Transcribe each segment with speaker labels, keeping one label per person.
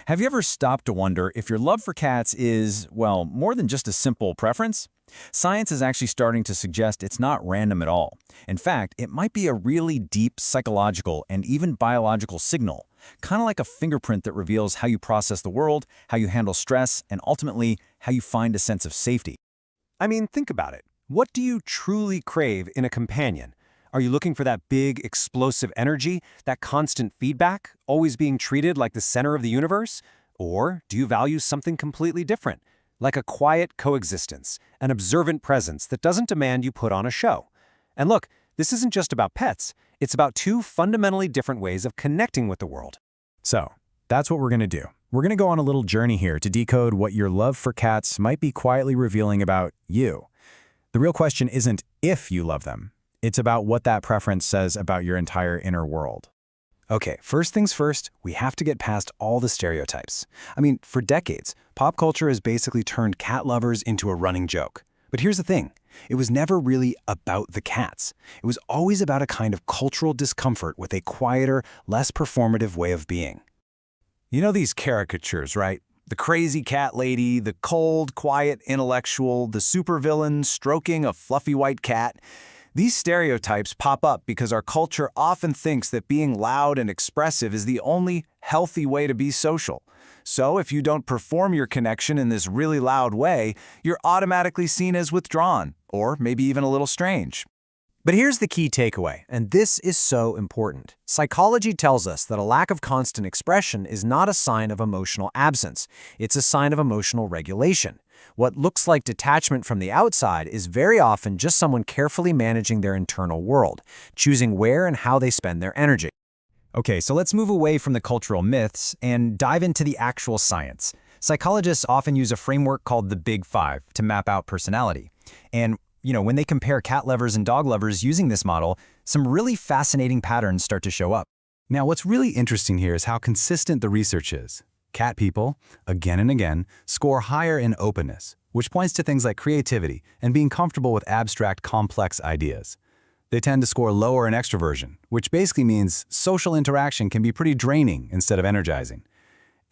Speaker 1: Have you ever stopped to wonder if your love for cats is, well, more than just a simple preference? Science is actually starting to suggest it's not random at all. In fact, it might be a really deep psychological and even biological signal, kind of like a fingerprint that reveals how you process the world, how you handle stress, and ultimately, how you find a sense of safety.
Speaker 2: I mean, think about it. What do you truly crave in a companion? Are you looking for that big, explosive energy, that constant feedback, always being treated like the center of the universe? Or do you value something completely different, like a quiet coexistence, an observant presence that doesn't demand you put on a show? And look, this isn't just about pets. It's about two fundamentally different ways of connecting with the world.
Speaker 1: So, that's what we're going to do. We're going to go on a little journey here to decode what your love for cats might be quietly revealing about you. The real question isn't if you love them. It's about what that preference says about your entire inner world. Okay, first things first, we have to get past all the stereotypes. I mean, for decades, pop culture has basically turned cat lovers into a running joke. But here's the thing. It was never really about the cats. It was always about a kind of cultural discomfort with a quieter, less performative way of being. You know these caricatures, right? The crazy cat lady, the cold, quiet intellectual, the supervillain stroking a fluffy white cat. These stereotypes pop up because our culture often thinks that being loud and expressive is the only healthy way to be social. So if you don't perform your connection in this really loud way, you're automatically seen as withdrawn, or maybe even a little strange.
Speaker 2: But here's the key takeaway, and this is so important. Psychology tells us that a lack of constant expression is not a sign of emotional absence. It's a sign of emotional regulation. What looks like detachment from the outside is very often just someone carefully managing their internal world, choosing where and how they spend their energy.
Speaker 1: Okay, so let's move away from the cultural myths and dive into the actual science. Psychologists often use a framework called the Big Five to map out personality. And when they compare cat lovers and dog lovers using this model, some really fascinating patterns start to show up. Now, what's really interesting here is how consistent the research is. Cat people, again and again, score higher in openness, which points to things like creativity and being comfortable with abstract, complex ideas. They tend to score lower in extraversion, which basically means social interaction can be pretty draining instead of energizing.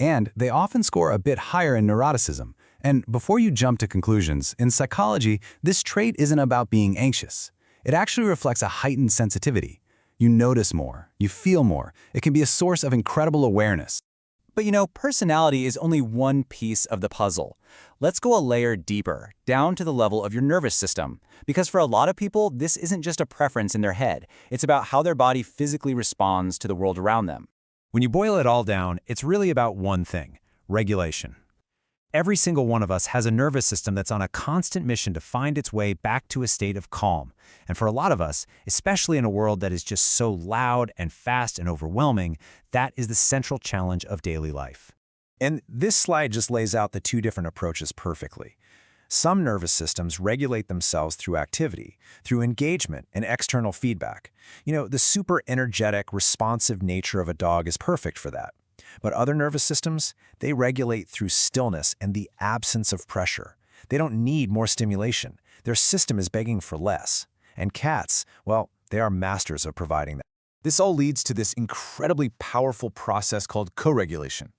Speaker 1: And they often score a bit higher in neuroticism. And before you jump to conclusions, in psychology, this trait isn't about being anxious. It actually reflects a heightened sensitivity. You notice more, you feel more. It can be a source of incredible awareness. But personality is only one piece of the puzzle. Let's go a layer deeper, down to the level of your nervous system. Because for a lot of people, this isn't just a preference in their head. It's about how their body physically responds to the world around them. When you boil it all down, it's really about one thing: regulation. Every single one of us has a nervous system that's on a constant mission to find its way back to a state of calm. And for a lot of us, especially in a world that is just so loud and fast and overwhelming, that is the central challenge of daily life. And this slide just lays out the two different approaches perfectly. Some nervous systems regulate themselves through activity, through engagement and external feedback. The super energetic, responsive nature of a dog is perfect for that. But other nervous systems, they regulate through stillness and the absence of pressure. They don't need more stimulation. Their system is begging for less. And cats, well, they are masters of providing that. This all leads to this incredibly powerful process called co-regulation.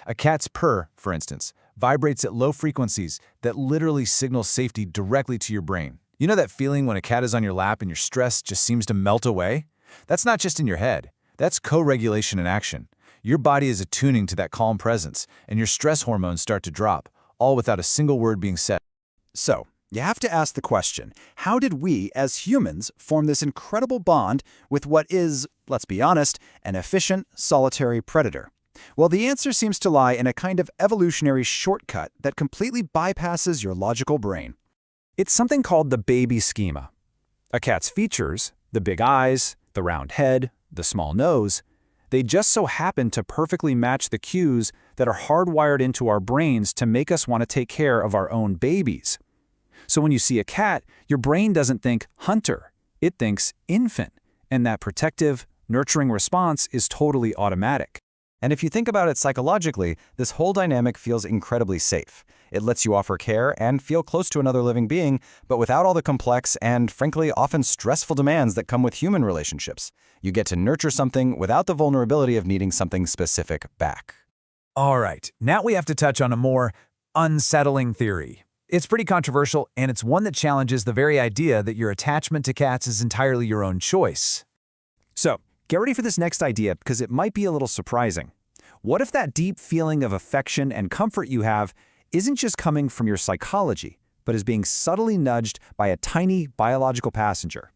Speaker 1: A cat's purr, for instance, vibrates at low frequencies that literally signal safety directly to your brain. You know that feeling when a cat is on your lap and your stress just seems to melt away? That's not just in your head. That's co-regulation in action. Your body is attuning to that calm presence, and your stress hormones start to drop, all without a single word being said. So, you have to ask the question, how did we, as humans, form this incredible bond with what is, let's be honest, an efficient, solitary predator? Well, the answer seems to lie in a kind of evolutionary shortcut that completely bypasses your logical brain. It's something called the baby schema. A cat's features, the big eyes, the round head, the small nose, they just so happen to perfectly match the cues that are hardwired into our brains to make us want to take care of our own babies. So when you see a cat, your brain doesn't think hunter, it thinks infant, and that protective, nurturing response is totally automatic. And if you think about it psychologically, this whole dynamic feels incredibly safe. It lets you offer care and feel close to another living being, but without all the complex and, frankly, often stressful demands that come with human relationships. You get to nurture something without the vulnerability of needing something specific back.
Speaker 3: All right, now we have to touch on a more unsettling theory. It's pretty controversial, and it's one that challenges the very idea that your attachment to cats is entirely your own choice.
Speaker 2: So, get ready for this next idea because it might be a little surprising. What if that deep feeling of affection and comfort you have isn't just coming from your psychology, but is being subtly nudged by a tiny biological passenger?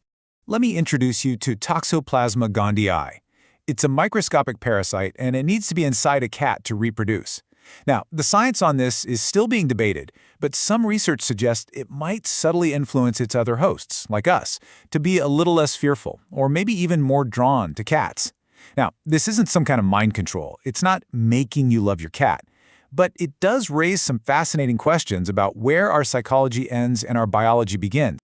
Speaker 3: Let me introduce you to Toxoplasma gondii. It's a microscopic parasite, and it needs to be inside a cat to reproduce. Now, the science on this is still being debated, but some research suggests it might subtly influence its other hosts, like us, to be a little less fearful, or maybe even more drawn to cats. Now, this isn't some kind of mind control. It's not making you love your cat. But it does raise some fascinating questions about where our psychology ends and our biology begins.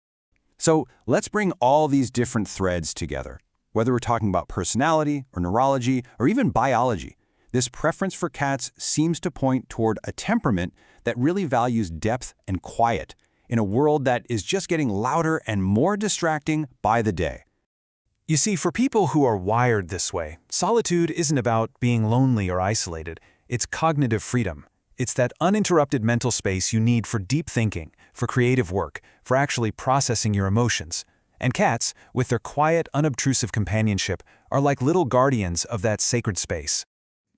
Speaker 2: So, let's bring all these different threads together. Whether we're talking about personality, or neurology, or even biology, this preference for cats seems to point toward a temperament that really values depth and quiet in a world that is just getting louder and more distracting by the day.
Speaker 3: You see, for people who are wired this way, solitude isn't about being lonely or isolated. It's cognitive freedom. It's that uninterrupted mental space you need for deep thinking, for creative work, for actually processing your emotions. And cats, with their quiet, unobtrusive companionship, are like little guardians of that sacred space.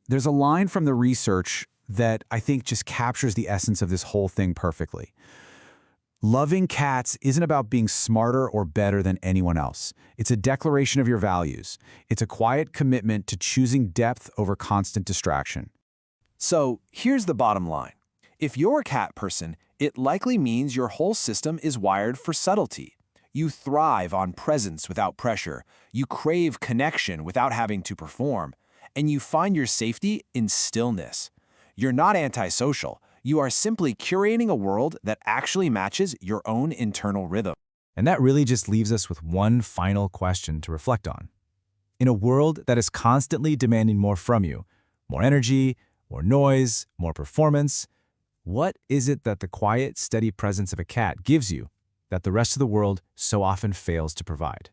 Speaker 4: There's a line from the research that I think just captures the essence of this whole thing perfectly. Loving cats isn't about being smarter or better than anyone else. It's a declaration of your values. It's a quiet commitment to choosing depth over constant distraction.
Speaker 5: So here's the bottom line. If you're a cat person, it likely means your whole system is wired for subtlety. You thrive on presence without pressure. You crave connection without having to perform. And you find your safety in stillness. You're not antisocial. You are simply curating a world that actually matches your own internal rhythm.
Speaker 1: And that really just leaves us with one final question to reflect on. In a world that is constantly demanding more from you, more energy, more noise, more performance, what is it that the quiet, steady presence of a cat gives you that the rest of the world so often fails to provide?